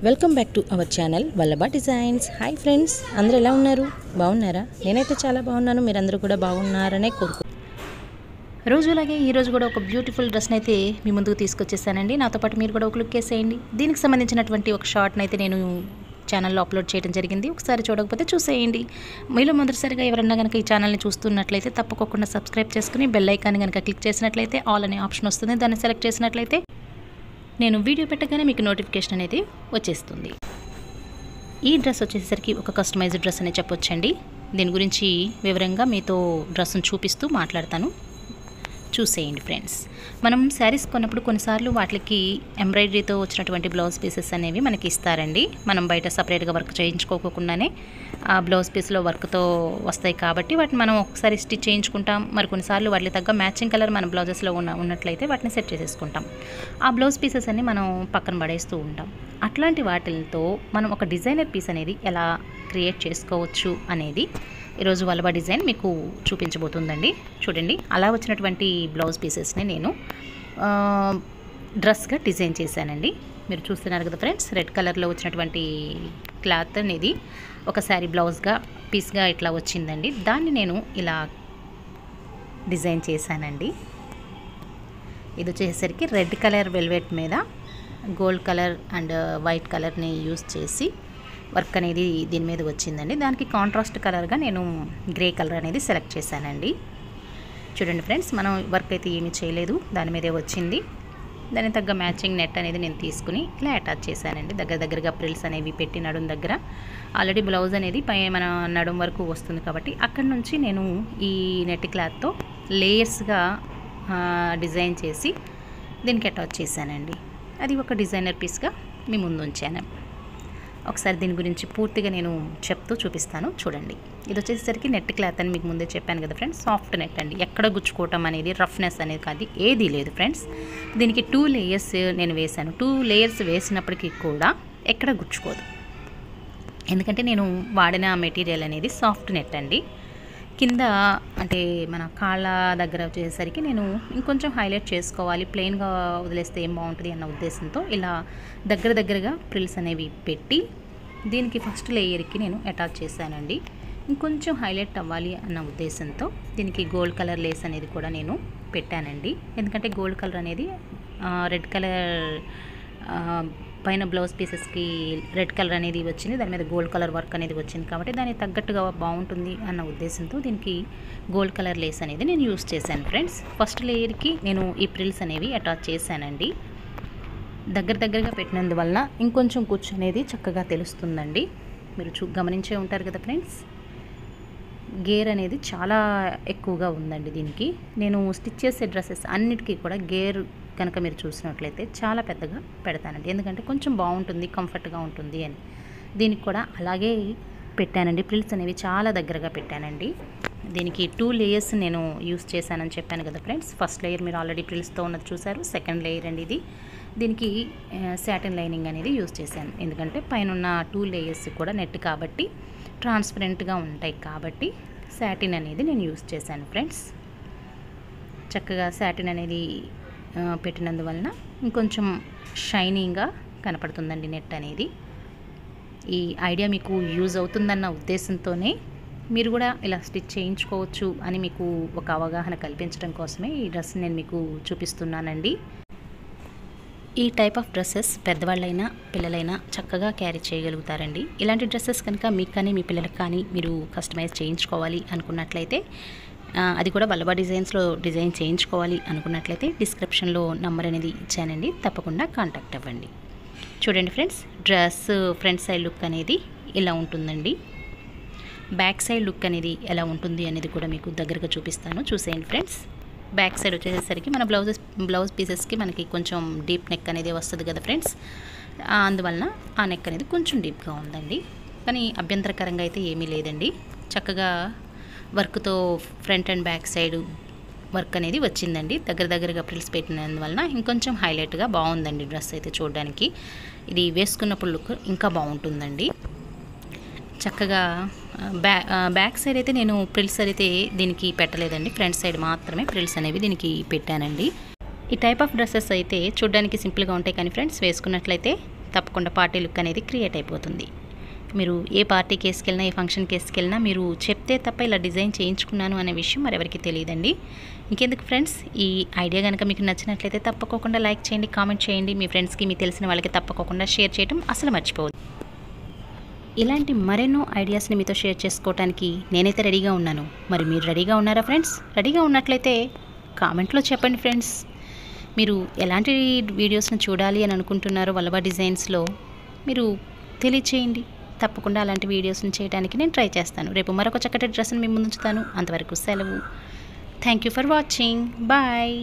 Welcome back to our channel Vallabha designs. Hi friends, అందరూ ఎలా ఉన్నారు? బాగున్నారా? నేనైతే చాలా బాగున్నాను. మీరందరూ కూడా బాగున్నారనే రోజులాగే ఈరోజు కూడా ఒక బ్యూటిఫుల్ డ్రెస్ని అయితే మీ ముందుకు తీసుకొచ్చేసానండి. నాతో పాటు మీరు కూడా ఒక లుక్ వేసేయండి. దీనికి సంబంధించినటువంటి ఒక షార్ట్ని అయితే నేను ఛానల్లో అప్లోడ్ చేయడం జరిగింది. ఒకసారి చూడకపోతే చూసేయండి. మీలో మొదటిసారిగా ఎవరన్నా కనుక ఈ ఛానల్ని చూస్తున్నట్లయితే తప్పకుండా సబ్స్క్రైబ్ చేసుకుని బెల్ ఐకాన్ కనుక క్లిక్ చేసినట్లయితే ఆల్ అనే ఆప్షన్ వస్తుంది. దాన్ని సెలెక్ట్ చేసినట్లయితే నేను వీడియో పెట్టగానే మీకు నోటిఫికేషన్ అనేది వచ్చేస్తుంది. ఈ డ్రెస్ వచ్చేసరికి ఒక కస్టమైజ్డ్ డ్రెస్ అనే చెప్పొచ్చండి. దీని గురించి వివరంగా మీతో డ్రెస్ను చూపిస్తూ మాట్లాడతాను. చూసేయండి ఫ్రెండ్స్. మనం శారీస్ కొన్నప్పుడు కొన్నిసార్లు వాటికి ఎంబ్రాయిడరీతో వచ్చినటువంటి బ్లౌజ్ పీసెస్ అనేవి మనకి ఇస్తారండి. మనం బయట సపరేట్గా వర్క్ చేయించుకోకుండానే ఆ బ్లౌజ్ పీస్లో వర్క్తో వస్తాయి కాబట్టి వాటిని మనం ఒకసారి స్టిచ్ చేయించుకుంటాం. మరి కొన్నిసార్లు వాటికి తగ్గ మ్యాచింగ్ కలర్ మన బ్లౌజెస్లో ఉన్నట్లయితే వాటిని సెట్ చేసేసుకుంటాం. ఆ బ్లౌజ్ పీసెస్ అన్ని మనం పక్కన పడేస్తూ ఉంటాం. అట్లాంటి వాటితో మనం ఒక డిజైనర్ పీస్ అనేది ఎలా క్రియేట్ చేసుకోవచ్చు అనేది ఈరోజు వల్లభ డిజైన్ మీకు చూపించబోతుందండి. చూడండి, అలా వచ్చినటువంటి బ్లౌజ్ పీసెస్ని నేను డ్రెస్గా డిజైన్ చేశానండి. మీరు చూస్తున్నారు కదా ఫ్రెండ్స్, రెడ్ కలర్లో వచ్చినటువంటి క్లాత్ అనేది ఒక శారీ బ్లౌజ్గా పీస్గా ఇట్లా వచ్చిందండి. దాన్ని నేను ఇలా డిజైన్ చేశానండి. ఇది వచ్చేసరికి రెడ్ కలర్ వెల్వెట్ మీద గోల్డ్ కలర్ అండ్ వైట్ కలర్ని యూస్ చేసి వర్క్ అనేది దీని మీద వచ్చిందండి. దానికి కాంట్రాస్ట్ కలర్గా నేను గ్రే కలర్ అనేది సెలెక్ట్ చేశానండి. చూడండి ఫ్రెండ్స్, మనం వర్క్ అయితే ఏమీ చేయలేదు, దాని మీదే వచ్చింది. దానికి తగ్గ మ్యాచింగ్ నెట్ అనేది నేను తీసుకుని ఇలా అటాచ్ చేశానండి. దగ్గరగా ప్రిల్స్ అనేవి పెట్టి నడుం దగ్గర ఆల్రెడీ బ్లౌజ్ అనేది మన నడుం వరకు వస్తుంది కాబట్టి అక్కడి నుంచి నేను ఈ నెట్ క్లాత్తో లేయర్స్గా డిజైన్ చేసి దీనికి అటాచ్ చేశానండి. అది ఒక డిజైనర్ పీస్గా మీ ముందు ఉంచాను. ఒకసారి దీని గురించి పూర్తిగా నేను చెప్తూ చూపిస్తాను. చూడండి, ఇది వచ్చేసరికి నెట్ క్లాత్ అని మీకు ముందే చెప్పాను కదా ఫ్రెండ్స్. సాఫ్ట్ నెట్ అండి. ఎక్కడ గుచ్చుకోవటం అనేది, రఫ్నెస్ అనేది కాదు, ఏదీ లేదు ఫ్రెండ్స్. దీనికి 2 లేయర్స్ నేను వేశాను. 2 లేయర్స్ వేసినప్పటికీ కూడా ఎక్కడ గుచ్చుకోదు. ఎందుకంటే నేను వాడిన మెటీరియల్ అనేది సాఫ్ట్ నెట్ అండి. కింద అంటే మన కాళ్ళ దగ్గర వచ్చేసరికి నేను ఇంకొంచెం హైలైట్ చేసుకోవాలి, ప్లెయిన్గా వదిలేస్తే ఏం బాగుంటుంది అన్న ఉద్దేశంతో ఇలా దగ్గరగా ప్రిల్స్ అనేవి పెట్టి దీనికి ఫస్ట్ లేయర్కి నేను అటాచ్ చేశానండి. ఇంకొంచెం హైలైట్ అవ్వాలి అన్న ఉద్దేశంతో దీనికి గోల్డ్ కలర్ లేస్ అనేది కూడా నేను పెట్టానండి. ఎందుకంటే గోల్డ్ కలర్ అనేది రెడ్ కలర్ పైన బ్లౌజ్ పీసెస్కి రెడ్ కలర్ అనేది వచ్చింది, దాని మీద గోల్డ్ కలర్ వర్క్ అనేది వచ్చింది కాబట్టి దానికి తగ్గట్టుగా బాగుంటుంది అన్న ఉద్దేశంతో దీనికి గోల్డ్ కలర్ లేస్ అనేది నేను యూస్ చేశాను ఫ్రెండ్స్. ఫస్ట్ లేయర్కి నేను ఈ ప్రిల్స్ అనేవి అటాచ్ చేశానండి. దగ్గరగా పెట్టినందువల్ల ఇంకొంచెం కుచ్చు అనేది చక్కగా తెలుస్తుందండి. మీరు గమనించే ఉంటారు కదా ఫ్రెండ్స్, గేర్ అనేది చాలా ఎక్కువగా ఉందండి. దీనికి నేను స్టిచ్ చేసే డ్రెస్సెస్ అన్నిటికీ కూడా గేర్ కనుక మీరు చూసినట్లయితే చాలా పెద్దగా పెడతానండి. ఎందుకంటే కొంచెం బాగుంటుంది, కంఫర్ట్గా ఉంటుంది అని. దీనికి కూడా అలాగే పెట్టానండి. ప్రిల్స్ అనేవి చాలా దగ్గరగా పెట్టానండి. దీనికి 2 లేయర్స్ నేను యూస్ చేశానని చెప్పాను కదా ఫ్రెండ్స్. ఫస్ట్ లేయర్ మీరు ఆల్రెడీ ప్రిల్స్తో ఉన్నది చూసారు. సెకండ్ లేయర్ అండి ఇది. దీనికి సాటిన్ లైనింగ్ అనేది యూస్ చేశాను. ఎందుకంటే పైన ఉన్న 2 లేయర్స్ కూడా నెట్ కాబట్టి ట్రాన్స్పరెంట్గా ఉంటాయి కాబట్టి సాటిన్ అనేది నేను యూస్ చేశాను ఫ్రెండ్స్. చక్కగా సాటిన్ అనేది పెట్టినందువలన ఇంకొంచెం షైనింగ్గా కనపడుతుందండి నెట్ అనేది. ఈ ఐడియా మీకు యూజ్ అవుతుందన్న ఉద్దేశంతోనే మీరు కూడా ఇలా స్టిచ్ చేయించుకోవచ్చు అని మీకు ఒక అవగాహన కల్పించడం కోసమే ఈ డ్రెస్ నేను మీకు చూపిస్తున్నానండి. ఈ టైప్ ఆఫ్ డ్రెస్సెస్ పెద్దవాళ్ళైనా పిల్లలైనా చక్కగా క్యారీ చేయగలుగుతారండి. ఇలాంటి డ్రెస్సెస్ కనుక మీకు కానీ మీ పిల్లలకు కానీ మీరు కస్టమైజ్ చేయించుకోవాలి అనుకున్నట్లయితే, అది కూడా వల్లభ డిజైన్స్లో డిజైన్ చేయించుకోవాలి అనుకున్నట్లయితే డిస్క్రిప్షన్లో నంబర్ అనేది ఇచ్చానండి. తప్పకుండా కాంటాక్ట్ అవ్వండి. చూడండి friends, dress front side look అనేది ఇలా ఉంటుందండి. బ్యాక్ సైడ్ లుక్ అనేది ఎలా ఉంటుంది అనేది కూడా మీకు దగ్గరగా చూపిస్తాను. చూసేయండి ఫ్రెండ్స్. బ్యాక్ సైడ్ వచ్చేసరికి మన బ్లౌజ్ పీసెస్కి మనకి కొంచెం డీప్ నెక్ అనేది వస్తుంది కదా ఫ్రెండ్స్. అందువలన ఆ నెక్ అనేది కొంచెం డీప్గా ఉందండి. కానీ అభ్యంతరకరంగా అయితే ఏమీ లేదండి. చక్కగా వర్క్తో front and back side work అనేది వచ్చిందండి. దగ్గరగా ప్రిల్స్ పెట్టినందువలన ఇంకొంచెం హైలైట్గా బాగుందండి డ్రెస్ అయితే చూడడానికి. ఇది వేసుకున్నప్పుడు లుక్ ఇంకా బాగుంటుందండి. చక్కగా బ్యాక్ సైడ్ అయితే నేను ప్రిల్స్ అయితే దీనికి పెట్టలేదండి. ఫ్రంట్ సైడ్ మాత్రమే ప్రిల్స్ అనేవి దీనికి పెట్టానండి. ఈ టైప్ ఆఫ్ డ్రెస్సెస్ అయితే చూడడానికి సింపుల్గా ఉంటాయి కానీ ఫ్రెండ్స్ వేసుకున్నట్లయితే తప్పకుండా పార్టీ లుక్ అనేది క్రియేట్ అయిపోతుంది. మీరు ఏ పార్టీకి వేసుకెళ్ళినా, ఏ ఫంక్షన్కి వేసుకెళ్ళినా మీరు చెప్తే తప్ప ఇలా డిజైన్ చేయించుకున్నాను అనే విషయం మరెవరికి తెలియదండి. ఇంకెందుకు ఫ్రెండ్స్, ఈ ఐడియా కనుక మీకు నచ్చినట్లయితే తప్పకుండా లైక్ చేయండి, కామెంట్ చేయండి. మీ ఫ్రెండ్స్కి, మీ తెలిసిన వాళ్ళకి తప్పకుండా షేర్ చేయడం అసలు మర్చిపోవద్దు. ఇలాంటి మరెన్నో ఐడియాస్ని మీతో షేర్ చేసుకోవడానికి నేనైతే రెడీగా ఉన్నాను. మరి మీరు రెడీగా ఉన్నారా ఫ్రెండ్స్? రెడీగా ఉన్నట్లయితే కామెంట్లో చెప్పండి ఫ్రెండ్స్. మీరు ఎలాంటి వీడియోస్ని చూడాలి అని అనుకుంటున్నారో వల్లభా డిజైన్స్లో మీరు తెలియచేయండి. తప్పకుండా అలాంటి వీడియోస్ని చేయడానికి నేను ట్రై చేస్తాను. రేపు మరొక చక్కటి డ్రెస్ని మీ ముందుంచుతాను. అంతవరకు సెలవు. Thank you for watching. Bye.